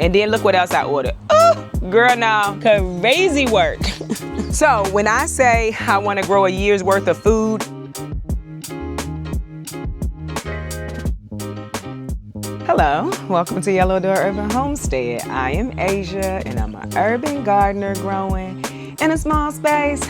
And then look what else I ordered. Oh, girl, now, crazy work. So when I say I want to grow a year's worth of food, hello, welcome to Yellow Door Urban Homestead. I am Asia and I'm an urban gardener growing in a small space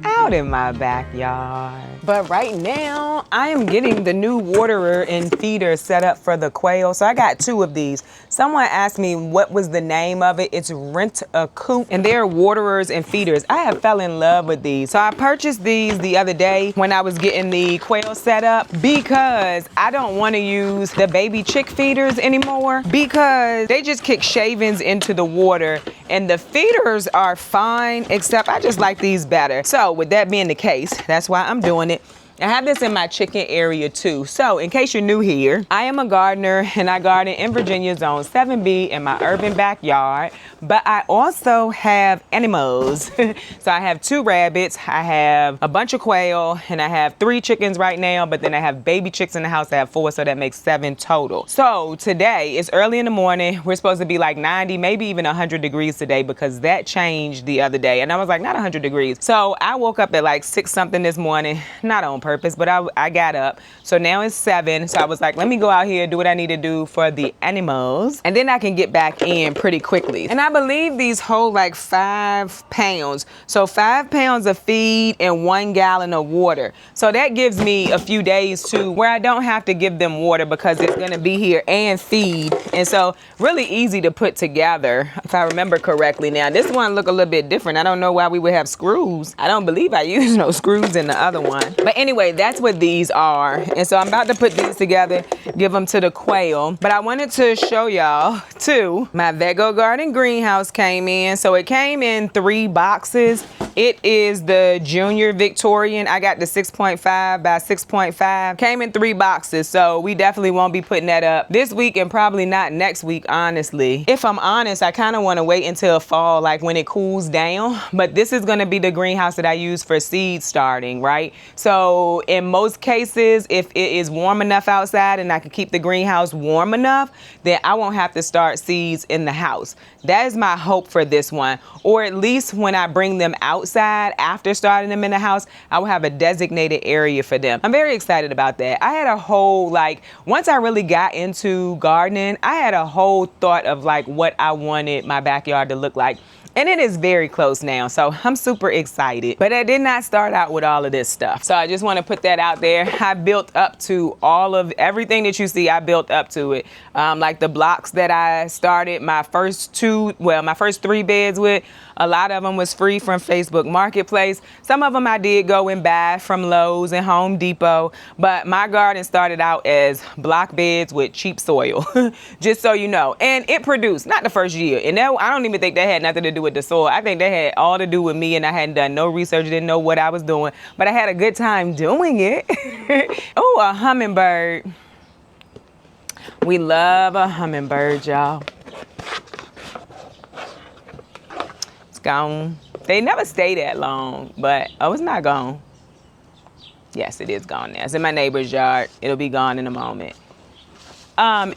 out in my backyard. But right now, I am getting the new waterer and feeder set up for the quail. So I got 2 of these. Someone asked me what was the name of it. It's Rent a Coop, and they're waterers and feeders. I have fell in love with these. So I purchased these the other day when I was getting the quail set up because I don't want to use the baby chick feeders anymore because they just kick shavings into the water, and the feeders are fine, except I just like these better. So with that being the case, that's why I'm doing it. I have this in my chicken area too. So in case you're new here, I am a gardener and I garden in Virginia Zone 7B in my urban backyard, but I also have animals. So I have 2 rabbits, I have a bunch of quail, and I have 3 chickens right now, but then I have baby chicks in the house. I have 4, so that makes 7 total. So today, it's early in the morning. We're supposed to be like 90, maybe even 100 degrees today because that changed the other day. And I was like, not 100 degrees. So I woke up at like 6 something this morning, not on purpose, but I got up. So now it's 7. So I was like, let me go out here, do what I need to do for the animals, and then I can get back in pretty quickly. And I believe these hold like 5 pounds. So 5 pounds of feed and 1 gallon of water. So that gives me a few days too where I don't have to give them water because it's gonna be here and feed. And so really easy to put together, if I remember correctly. Now this one look a little bit different. I don't know why we would have screws. I don't believe I used no screws in the other one. But anyway, that's what these are. And so I'm about to put these together, give them to the quail. But I wanted to show y'all too, my Vego Garden greenhouse came in. So it came in 3 boxes. It is the Junior Victorian. I got the 6.5 by 6.5. Came in 3 boxes. So we definitely won't be putting that up this week and probably not next week, honestly. If I'm honest, I kind of want to wait until fall, like when it cools down. But this is going to be the greenhouse that I use for seed starting, right? So in most cases, if it is warm enough outside and I can keep the greenhouse warm enough, then I won't have to start seeds in the house. That is my hope for this one. Or at least when I bring them outside after starting them in the house, I will have a designated area for them. I'm very excited about that. I had a whole, like, once I really got into gardening, I had a whole thought of like what I wanted my backyard to look like. And it is very close now, so I'm super excited. But I did not start out with all of this stuff. So I just want to put that out there. I built up to all of everything that you see, I built up to it. Like the blocks that I started my first 3 beds with, a lot of them was free from Facebook Marketplace. Some of them I did go and buy from Lowe's and Home Depot. But my garden started out as block beds with cheap soil, just so you know. And it produced, not the first year. And that, I don't even think that had nothing to do with the soil. I think that had all to do with me, and I hadn't done no research, didn't know what I was doing. But I had a good time doing it. Oh, a hummingbird. We love a hummingbird, y'all. Gone. They never stay that long, but oh, it's not gone. Yes, it is gone now. It's in my neighbor's yard. It'll be gone in a moment.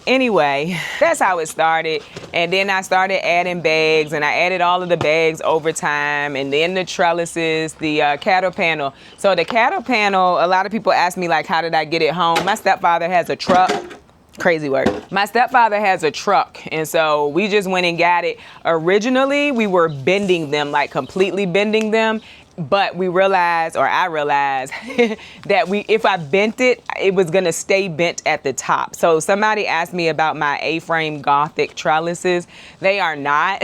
Anyway, that's how it started. And then I started adding bags, and I added all of the bags over time, and then the trellises, the cattle panel. So the cattle panel, a lot of people ask me like, how did I get it home? My stepfather has a truck. Crazy word. My stepfather has a truck, and so we just went and got it. Originally, we were bending them, like completely bending them. But we realized, or I realized, that if I bent it, it was gonna stay bent at the top. So somebody asked me about my A-frame Gothic trellises. They are not.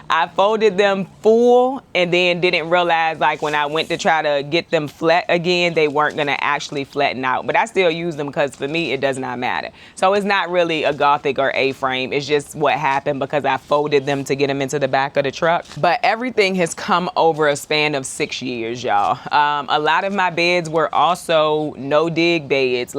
I folded them full and then didn't realize, like when I went to try to get them flat again, they weren't gonna actually flatten out. But I still use them because for me, it does not matter. So it's not really a Gothic or A-frame. It's just what happened because I folded them to get them into the back of the truck. But everything has come over a span of 6 years, y'all. A lot of my beds were also no dig beds,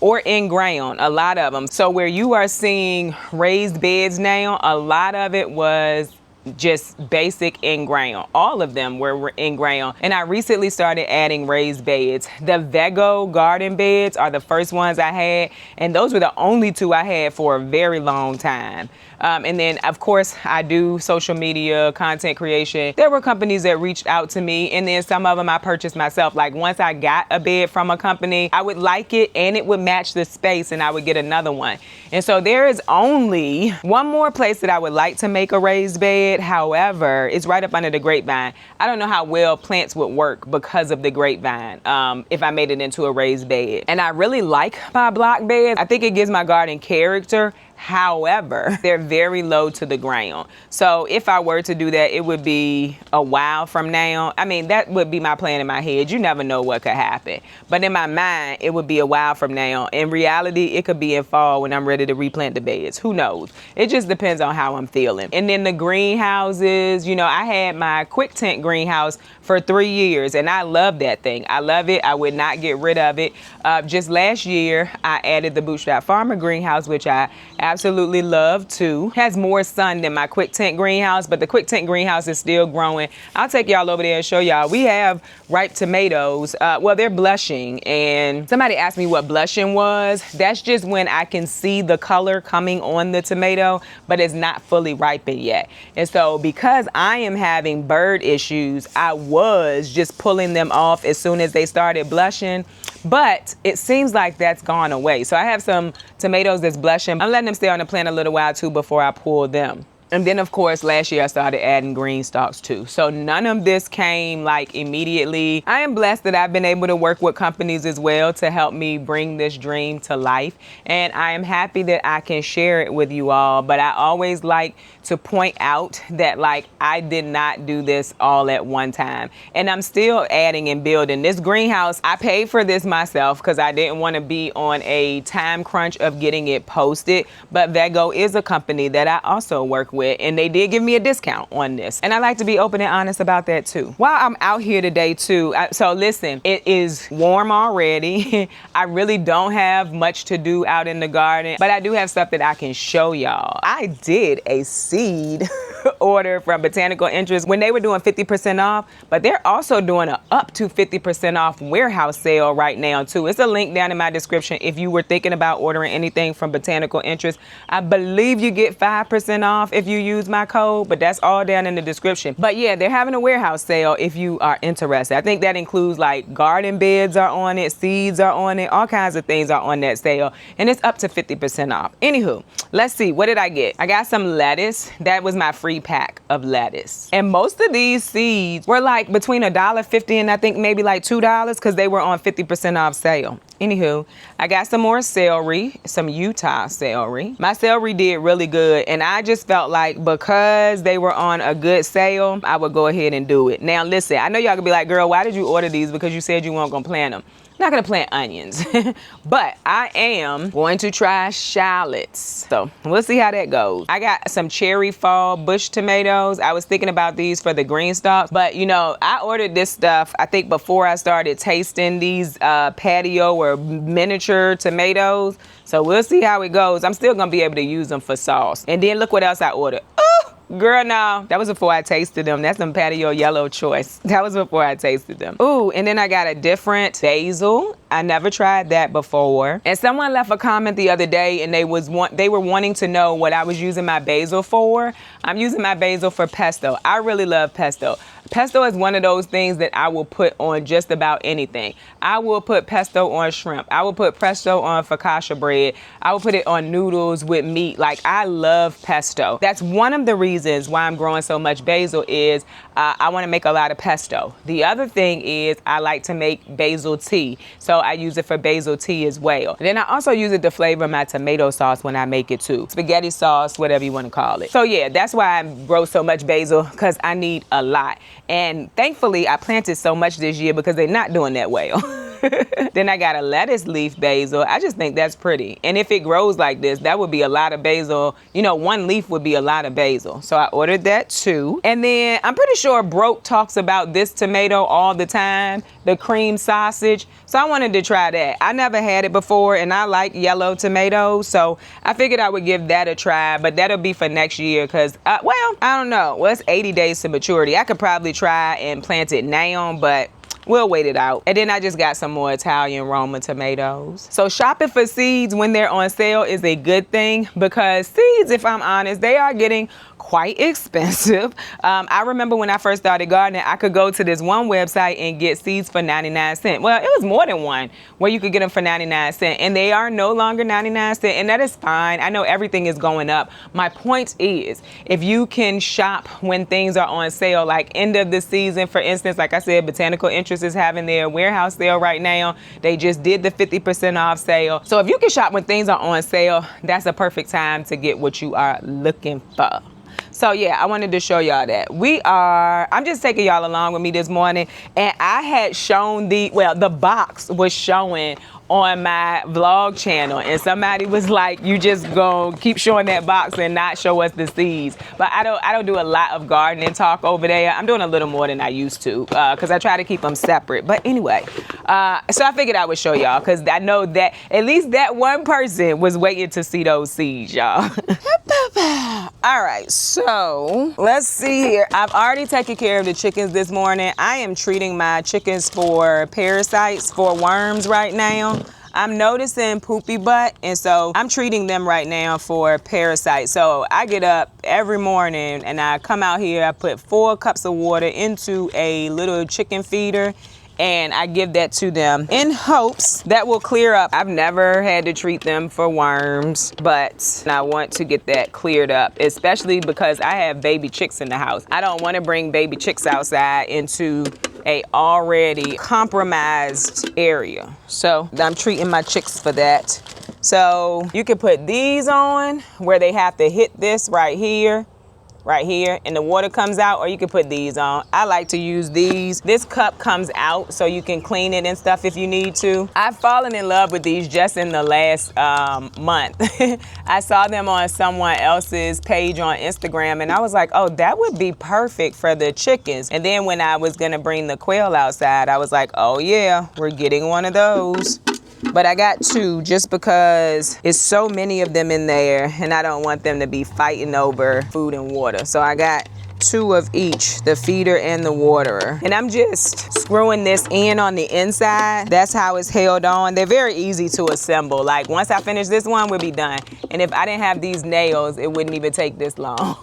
or in ground, a lot of them. So where you are seeing raised beds now, a lot of it was just basic in ground. All of them were in ground. And I recently started adding raised beds. The Vego garden beds are the first ones I had, and those were the only two I had for a very long time. And then, of course, I do social media, content creation. There were companies that reached out to me, and then some of them I purchased myself. Like once I got a bed from a company, I would like it and it would match the space and I would get another one. And so there is only one more place that I would like to make a raised bed. However, it's right up under the grapevine. I don't know how well plants would work because of the grapevine if I made it into a raised bed. And I really like my block beds. I think it gives my garden character. However, they're very low to the ground. So if I were to do that, it would be a while from now. I mean, that would be my plan in my head. You never know what could happen. But in my mind, it would be a while from now. In reality, it could be in fall when I'm ready to replant the beds. Who knows? It just depends on how I'm feeling. And then the greenhouses, you know, I had my quick tent greenhouse for 3 years and I love that thing. I love it. I would not get rid of it. Just last year, I added the Bootstrap Farmer greenhouse, which I absolutely love too. Has more sun than my quick tent greenhouse, but the quick tent greenhouse is still growing. I'll take y'all over there and show y'all. We have ripe tomatoes. Well, they're blushing, and somebody asked me what blushing was. That's just when I can see the color coming on the tomato, but it's not fully ripened yet. And so because I am having bird issues, I was just pulling them off as soon as they started blushing. But it seems like that's gone away. So I have some tomatoes that's blushing. I'm letting them stay on the plant a little while too before I pull them. And then, of course, last year I started adding green stalks too. So none of this came like immediately. I am blessed that I've been able to work with companies as well to help me bring this dream to life. And I am happy that I can share it with you all. But I always like to point out that like I did not do this all at one time. And I'm still adding and building. This greenhouse, I paid for this myself because I didn't want to be on a time crunch of getting it posted. But Vego is a company that I also work with. And they did give me a discount on this. And I like to be open and honest about that too. While I'm out here today too, so listen, it is warm already. I really don't have much to do out in the garden, but I do have stuff that I can show y'all. I did a seed order from Botanical Interest when they were doing 50% off, but they're also doing a up to 50% off warehouse sale right now too. It's a link down in my description if you were thinking about ordering anything from Botanical Interest. I believe you get 5% off if you use my code, but that's all down in the description. But yeah, they're having a warehouse sale if you are interested. I think that includes like garden beds are on it, seeds are on it, all kinds of things are on that sale, and it's up to 50% off. Anywho, let's see, what did I get? I got some lettuce. That was my free pack of lettuce. And most of these seeds were like between $1.50 and I think maybe like $2 because they were on 50% off sale. Anywho, I got some more celery, some Utah celery. My celery did really good, and I just felt like because they were on a good sale, I would go ahead and do it. Now listen, I know y'all could be like, girl, why did you order these? Because you said you weren't gonna plant them. I'm not gonna plant onions, but I am going to try shallots. So we'll see how that goes. I got some cherry fall bush tomatoes. I was thinking about these for the green stalks, but you know, I ordered this stuff, I think before I started tasting these patio or miniature tomatoes. So we'll see how it goes. I'm still gonna be able to use them for sauce. And then look what else I ordered. Girl, no, that was before I tasted them. That's some patio yellow choice. That was before I tasted them. Ooh, and then I got a different basil. I never tried that before. And someone left a comment the other day and they were wanting to know what I was using my basil for. I'm using my basil for pesto. I really love pesto. Pesto is one of those things that I will put on just about anything. I will put pesto on shrimp. I will put pesto on focaccia bread. I will put it on noodles with meat. Like, I love pesto. That's one of the reasons why I'm growing so much basil is I want to make a lot of pesto. The other thing is I like to make basil tea. So I use it for basil tea as well. And then I also use it to flavor my tomato sauce when I make it too. Spaghetti sauce, whatever you want to call it. So yeah, that's why I grow so much basil, because I need a lot. And thankfully I planted so much this year because they're not doing that well. Then I got a lettuce leaf basil. I just think that's pretty. And if it grows like this, that would be a lot of basil. You know, one leaf would be a lot of basil. So I ordered that too. And then I'm pretty sure Broke talks about this tomato all the time, the cream sausage. So I wanted to try that. I never had it before and I like yellow tomatoes. So I figured I would give that a try, but that'll be for next year because, well, I don't know. Well, it's 80 days to maturity. I could probably try and plant it now, but we'll wait it out. And then I just got some more Italian Roma tomatoes. So shopping for seeds when they're on sale is a good thing, because seeds, if I'm honest, they are getting quite expensive. I remember when I first started gardening, I could go to this one website and get seeds for 99 cents. Well, it was more than one where you could get them for 99 cents, and they are no longer 99 cents, and that is fine. I know everything is going up. My point is, if you can shop when things are on sale, like end of the season, for instance, like I said, Botanical Interest is having their warehouse sale right now. They just did the 50% off sale. So if you can shop when things are on sale, that's a perfect time to get what you are looking for. So yeah, I wanted to show y'all that. I'm just taking y'all along with me this morning, and I had shown the box was showing on my vlog channel, and somebody was like, you just gonna keep showing that box and not show us the seeds. But I don't do a lot of gardening talk over there. I'm doing a little more than I used to, because I try to keep them separate. But anyway, so I figured I would show y'all, because I know that at least that one person was waiting to see those seeds, y'all. All right, so let's see here. I've already taken care of the chickens this morning. I am treating my chickens for parasites, for worms right now. I'm noticing poopy butt, and so I'm treating them right now for parasites. So I get up every morning and I come out here, I put 4 cups of water into a little chicken feeder, and I give that to them in hopes that will clear up. I've never had to treat them for worms, but I want to get that cleared up, especially because I have baby chicks in the house. I don't want to bring baby chicks outside into a already compromised area. So I'm treating my chicks for that. So you can put these on where they have to hit this right here, and the water comes out, or you can put these on. I like to use these. This cup comes out so you can clean it and stuff if you need to. I've fallen in love with these just in the last month. I saw them on someone else's page on Instagram, and I was like, oh, that would be perfect for the chickens. And then when I was gonna bring the quail outside, I was like, oh yeah, we're getting one of those. But I got 2 just because it's so many of them in there, and I don't want them to be fighting over food and water. So I got 2 of each, the feeder and the waterer. And I'm just screwing this in on the inside. That's how it's held on. They're very easy to assemble. Like once I finish this one, we'll be done. And if I didn't have these nails, it wouldn't even take this long.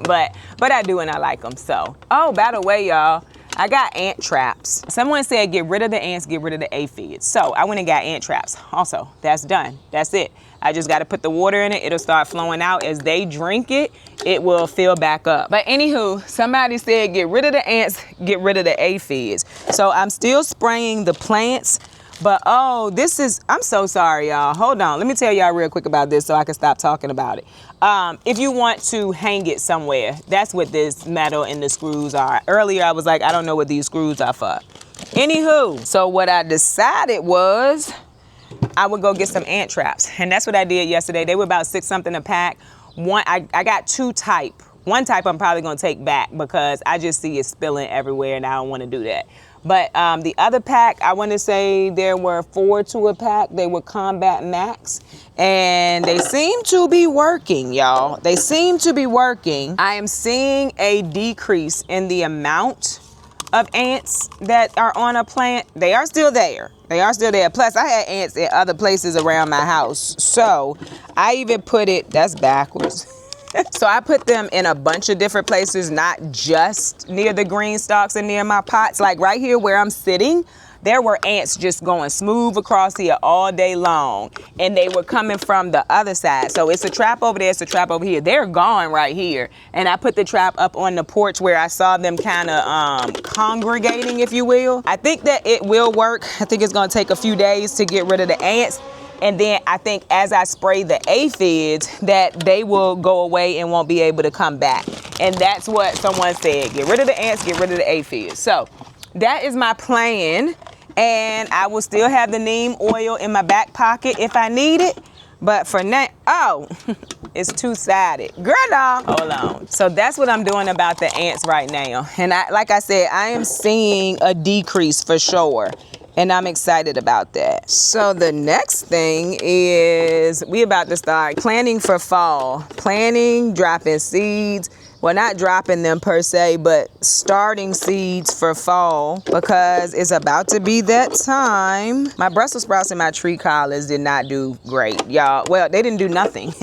but I do, and I like them. So, oh, by the way, y'all, I got ant traps. Someone said get rid of the ants, get rid of the aphids. So I went and got ant traps. Also, that's done. That's it. I just got to put the water in it. It'll start flowing out. As they drink it, it will fill back up. But anywho, somebody said get rid of the ants, get rid of the aphids. So I'm still spraying the plants. But oh, I'm so sorry, y'all. Hold on. Let me tell y'all real quick about this so I can stop talking about it. If you want to hang it somewhere, that's what this metal and the screws are. Earlier, I was like, I don't know what these screws are for. Anywho, so what I decided was I would go get some ant traps. And that's what I did yesterday. They were about 6 something a pack. I got 2 type. One type I'm probably going to take back because I just see it spilling everywhere, and I don't want to do that. But the other pack, I want to say there were 4 to a pack. They were Combat Max, and they seem to be working, y'all. They seem to be working. I am seeing a decrease in the amount of ants that are on a plant. They are still there. They are still there. Plus, I had ants in other places around my house. So I even put it, that's backwards. So I put them in a bunch of different places, not just near the green stalks and near my pots. Like right here where I'm sitting, there were ants just going smooth across here all day long. And they were coming from the other side. So it's a trap over there, it's a trap over here. They're gone right here. And I put the trap up on the porch where I saw them kind of congregating, if you will. I think that it will work. I think it's gonna take a few days to get rid of the ants. And then I think as I spray the aphids, that they will go away and won't be able to come back. And that's what someone said. Get rid of the ants, get rid of the aphids. So that is my plan. And I will still have the neem oil in my back pocket if I need it. But for now, oh, it's 2-sided. Girl, no. Hold on. So that's what I'm doing about the ants right now. And like I said, I am seeing a decrease for sure And I'm excited about that. So the next thing is we about to start planning for fall. Planning, dropping seeds. Well, not dropping them per se, but starting seeds for fall because it's about to be that time. My Brussels sprouts and my tree collards did not do great, y'all. Well, they didn't do nothing.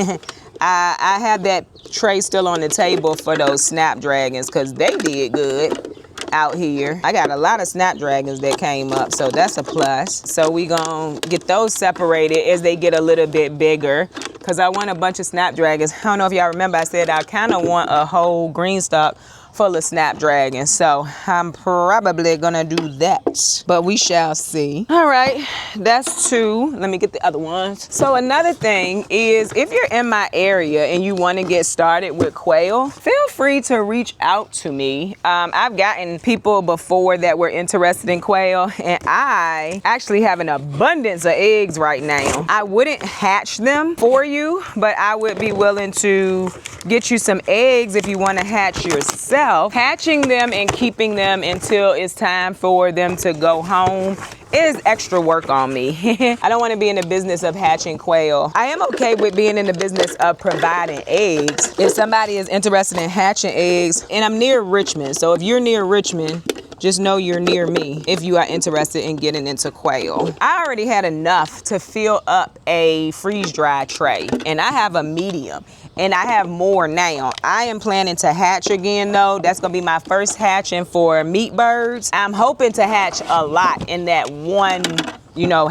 I have that tray still on the table for those snapdragons because they did good out here. I got a lot of snapdragons that came up, so that's a plus. So we gonna get those separated as they get a little bit bigger because I want a bunch of snapdragons. I don't know if y'all remember I said I kind of want a whole green stalk full of snapdragons, so I'm probably gonna do that, but we shall see. All right, that's 2. Let me get the other ones. So another thing is if you're in my area and you want to get started with quail, feel free to reach out to me. I've gotten people before that were interested in quail, and I actually have an abundance of eggs right now. I wouldn't hatch them for you, but I would be willing to get you some eggs if you want to hatch yourself. Hatching them and keeping them until it's time for them to go home is extra work on me. I don't want to be in the business of hatching quail. I am okay with being in the business of providing eggs. If somebody is interested in hatching eggs, and I'm near Richmond, so if you're near Richmond, just know you're near me if you are interested in getting into quail. I already had enough to fill up a freeze-dry tray, and I have a medium, and I have more now. I am planning to hatch again though. That's gonna be my first hatching for meat birds. I'm hoping to hatch a lot in that one,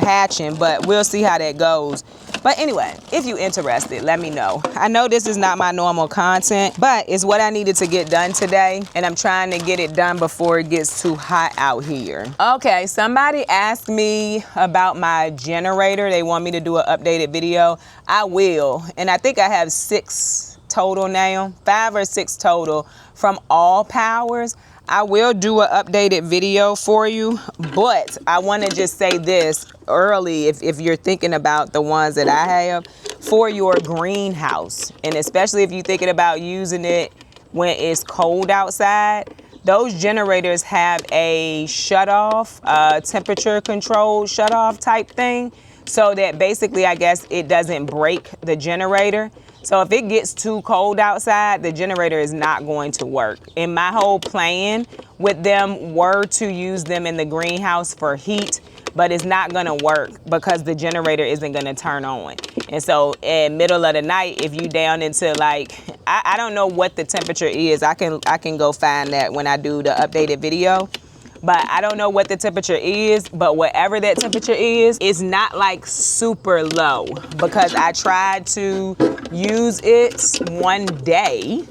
hatching, but we'll see how that goes. But anyway, if you're interested, let me know. I know this is not my normal content, but it's what I needed to get done today, and I'm trying to get it done before it gets too hot out here. Okay, somebody asked me about my generator. They want me to do an updated video. I will, and I think I have 6 total now, 5 or 6 total from All Powers. I will do an updated video for you, but I want to just say this early if you're thinking about the ones that I have for your greenhouse, and especially if you're thinking about using it when it's cold outside. Those generators have a shut-off, temperature controlled shut-off type thing, so that basically, I guess, it doesn't break the generator. So if it gets too cold outside, the generator is not going to work. And my whole plan with them were to use them in the greenhouse for heat, but it's not gonna work because the generator isn't gonna turn on. And so in middle of the night, if you down into I don't know what the temperature is. I can go find that when I do the updated video. But I don't know what the temperature is, but whatever that temperature is, it's not super low because I tried to use it one day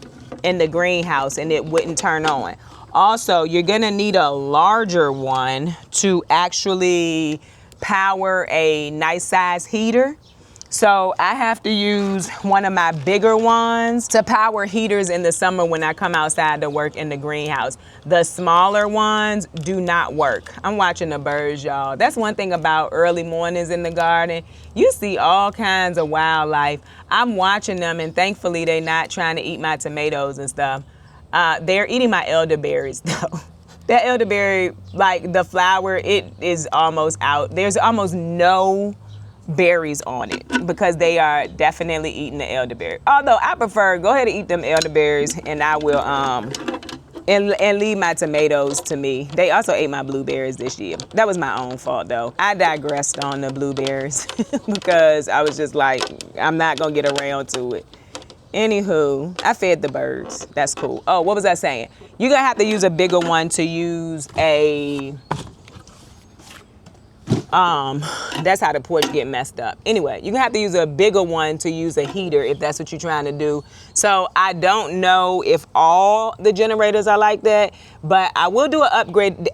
in the greenhouse and it wouldn't turn on. Also, you're gonna need a larger one to actually power a nice size heater. So I have to use one of my bigger ones to power heaters in the summer when I come outside to work in the greenhouse. The smaller ones do not work. I'm watching the birds, y'all. That's one thing about early mornings in the garden. You see all kinds of wildlife. I'm watching them, and thankfully they're not trying to eat my tomatoes and stuff. They're eating my elderberries though. That elderberry, the flower, it is almost out. There's almost no berries on it because they are definitely eating the elderberry. Although I prefer, go ahead and eat them elderberries, and I will and leave my tomatoes to me. They also ate my blueberries this year. That was my own fault though. I digressed on the blueberries because I was just I'm not gonna get around to it. Anywho, I fed the birds. That's cool. Oh, what was I saying? You're gonna have to use a bigger one to use a that's how the porch get messed up. Anyway, you're gonna have to use a bigger one to use a heater if that's what you're trying to do. So I don't know if all the generators are like that, but I will do an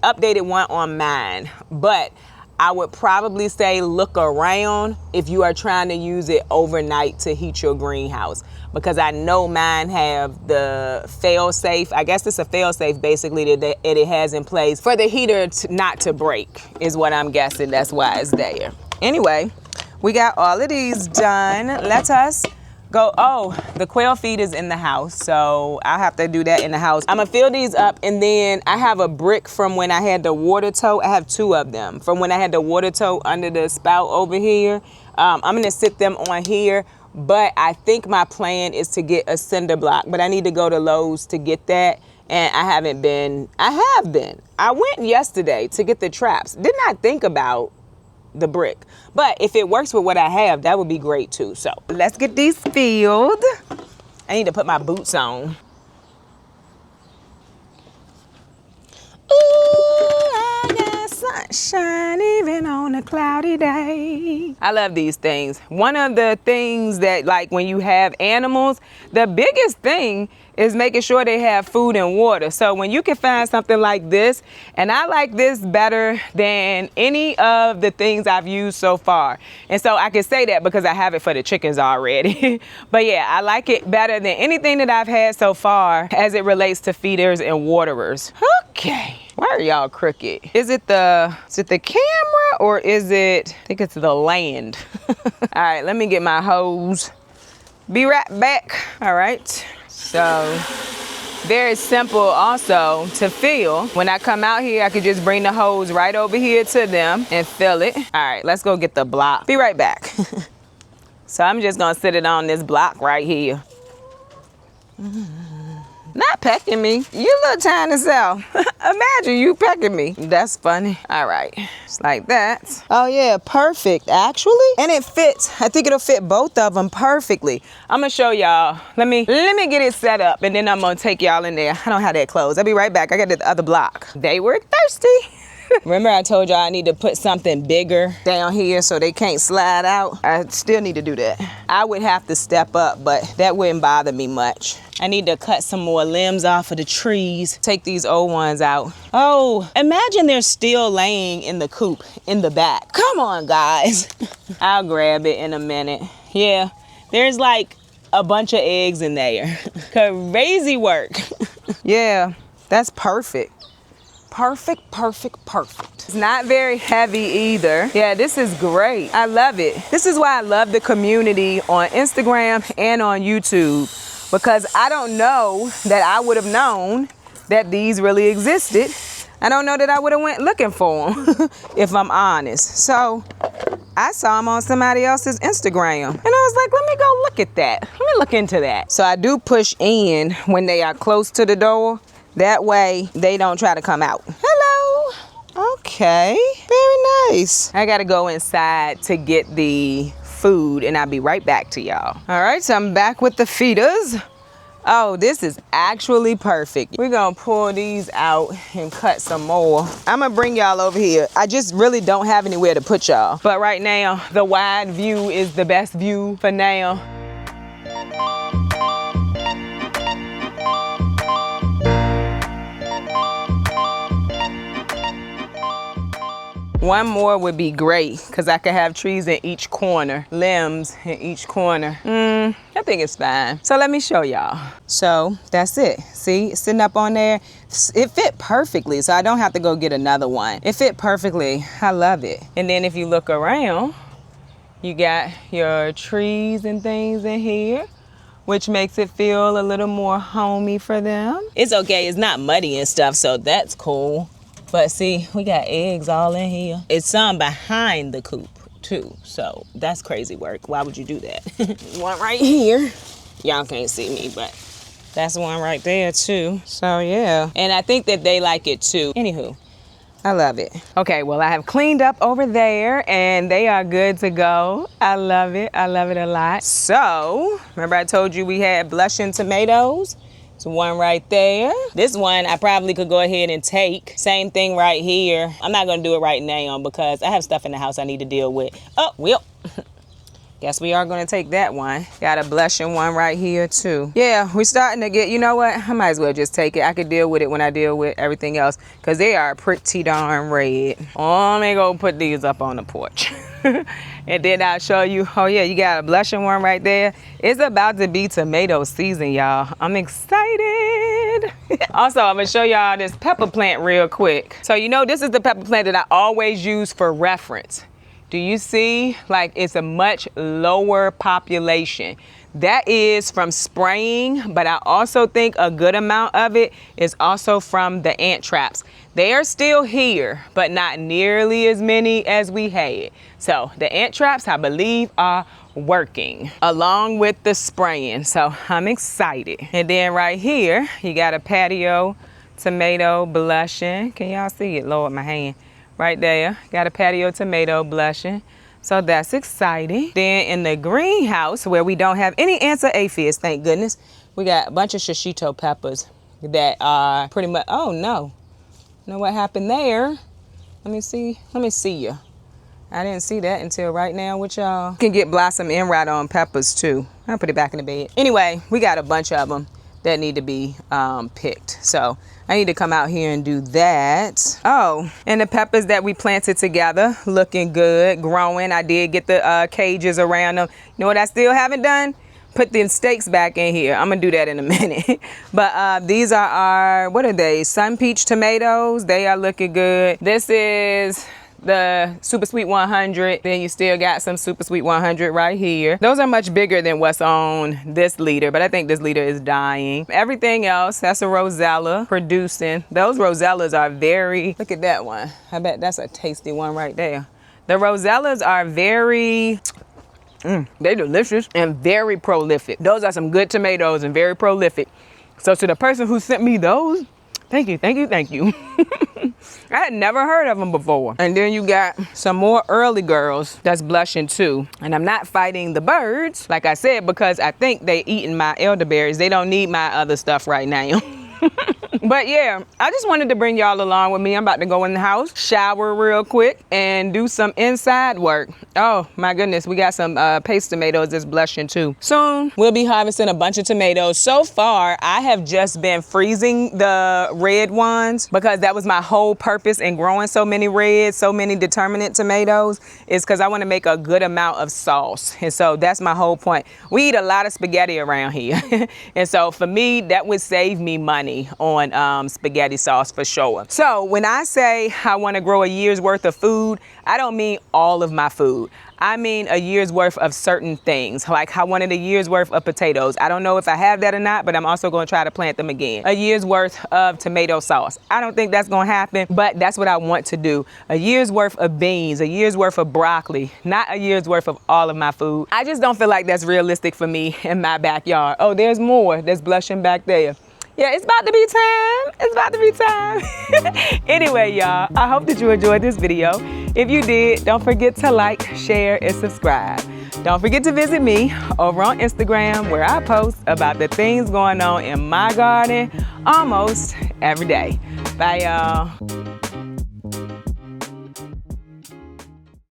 updated one on mine. But I would probably say look around if you are trying to use it overnight to heat your greenhouse, because I know mine have the fail-safe. I guess it's a fail-safe basically that it has in place for the heater not to break is what I'm guessing. That's why it's there. Anyway, we got all of these done. Let us The quail feed is in the house, so I'll have to do that in the house. I'm gonna fill these up, and then I have a brick from when I had the water tote. I have 2 of them from when I had the water tote under the spout over here. I'm gonna sit them on here, but I think my plan is to get a cinder block, but I need to go to Lowe's to get that, and I haven't been. I have been. I went yesterday to get the traps. Did not think about the brick, but if it works with what I have, that would be great too. So let's get these filled. I need to put my boots on. Ooh, I got sunshine even on a cloudy day. I love these things. One of the things that, like, when you have animals, the biggest thing is making sure they have food and water. So when you can find something like this, and I like this better than any of the things I've used so far. And so I can say that because I have it for the chickens already. But yeah, I like it better than anything that I've had so far as it relates to feeders and waterers. Okay. Why are y'all crooked? Is it the camera, or is it, I think it's the land. All right, let me get my hose. Be right back. All right. So very simple also to fill. When I come out here, I could just bring the hose right over here to them and fill it. All right, let's go get the block. Be right back. So I'm just gonna sit it on this block right here. Not pecking me. You little tiny self. Imagine you pecking me. That's funny. All right, just like that. Oh yeah, perfect actually. And it fits. I think it'll fit both of them perfectly. I'm gonna show y'all. Let me get it set up, and then I'm gonna take y'all in there. I don't have that clothes. I'll be right back. I got the other block. They were thirsty. Remember I told y'all I need to put something bigger down here so they can't slide out? I still need to do that. I would have to step up, but that wouldn't bother me much. I need to cut some more limbs off of the trees, take these old ones out. Oh, imagine they're still laying in the coop in the back. Come on, guys. I'll grab it in a minute. Yeah, there's like a bunch of eggs in there. Crazy work. Yeah, that's perfect. Perfect, perfect, perfect. It's not very heavy either. Yeah, this is great. I love it. This is why I love the community on Instagram and on YouTube, because I don't know that I would have known that these really existed. I don't know that I would have went looking for them, if I'm honest. So I saw them on somebody else's Instagram, and I was like, let me go look at that. Let me look into that. So I do push in when they are close to the door. That way they don't try to come out. Hello. Okay, very nice. I gotta go inside to get the food, and I'll be right back to y'all. All right, so I'm back with the feeders. Oh, this is actually perfect. We're gonna pull these out and cut some more. I'm gonna bring y'all over here. I just really don't have anywhere to put y'all. But right now, the wide view is the best view for now. One more would be great, because I could have trees in each corner, limbs in each corner. I think it's fine. So let me show y'all. So that's it. See, it's sitting up on there. It fit perfectly, so I don't have to go get another one. It fit perfectly. I love it. And then if you look around, you got your trees and things in here, which makes it feel a little more homey for them. It's okay, it's not muddy and stuff, so that's cool. But see, we got eggs all in here. It's some behind the coop too, so that's crazy work. Why would you do that? One right here. Y'all can't see me, but that's one right there too. So yeah, and I think that they like it too. Anywho, I love it. Okay, well I have cleaned up over there and they are good to go. I love it. I love it a lot. So, remember I told you we had blushing tomatoes? One right there. This one I probably could go ahead and take. Same thing right here. I'm not gonna do it right now because I have stuff in the house I need to deal with. Oh, well, guess we are gonna take that one. Got a blushing one right here too. Yeah, we're starting to get, you know what? I might as well just take it. I could deal with it when I deal with everything else because they are pretty darn red. Let me go put these up on the porch. And then I'll show you, oh yeah, you got a blushing one right there. It's about to be tomato season, y'all. I'm excited. Also, I'm gonna show y'all this pepper plant real quick. So you know, this is the pepper plant that I always use for reference. Do you see, like it's a much lower population That is from spraying, but I also think a good amount of it is also from the ant traps. They are still here, but not nearly as many as we had. So the ant traps, I believe, are working along with the spraying. So I'm excited. And then right here, you got a patio tomato blushing. Can y'all see it? Lord, my hand. Right there, got a patio tomato blushing. So that's exciting. Then in the greenhouse where we don't have any ants or aphids, thank goodness, we got a bunch of shishito peppers that are pretty much, oh no. Know what happened there? Let me see you. I didn't see that until right now with y'all. You can get blossom end right on peppers too. I'll put it back in the bed. Anyway, we got a bunch of them that need to be picked. So I need to come out here and do that. Oh, and the peppers that we planted together, looking good, growing. I did get the cages around them. You know what I still haven't done? Put the stakes back in here. I'm gonna do that in a minute. But these are our, what are they? Sun peach tomatoes. They are looking good. This is the Super Sweet 100. Then you still got some Super Sweet 100 right here. Those are much bigger than what's on this liter, but I think this liter is dying. Everything else, that's a Rosella producing. Those Rosellas are very, look at that one. I bet that's a tasty one right there. The Rosellas are very, they're delicious and very prolific. Those are some good tomatoes and very prolific. So to the person who sent me those, thank you, thank you, thank you. I had never heard of them before. And then you got some more early girls that's blushing too. And I'm not fighting the birds, like I said, because I think they eating my elderberries. They don't need my other stuff right now. But yeah, I just wanted to bring y'all along with me. I'm about to go in the house, shower real quick, and do some inside work. Oh my goodness, we got some paste tomatoes that's blushing too. Soon, we'll be harvesting a bunch of tomatoes. So far, I have just been freezing the red ones because that was my whole purpose in growing so many reds, so many determinate tomatoes, is because I want to make a good amount of sauce. And so that's my whole point. We eat a lot of spaghetti around here. And so for me, that would save me money on spaghetti sauce for sure. So when I say I want to grow a year's worth of food, I don't mean all of my food. I mean a year's worth of certain things. Like I wanted a year's worth of potatoes. I don't know if I have that or not, but I'm also going to try to plant them again. A year's worth of tomato sauce. I don't think that's going to happen, but that's what I want to do. A year's worth of beans, a year's worth of broccoli, not a year's worth of all of my food. I just don't feel like that's realistic for me in my backyard. Oh, there's more that's blushing back there. Yeah, it's about to be time. It's about to be time. Anyway, y'all, I hope that you enjoyed this video. If you did, don't forget to like, share, and subscribe. Don't forget to visit me over on Instagram where I post about the things going on in my garden almost every day. Bye, y'all.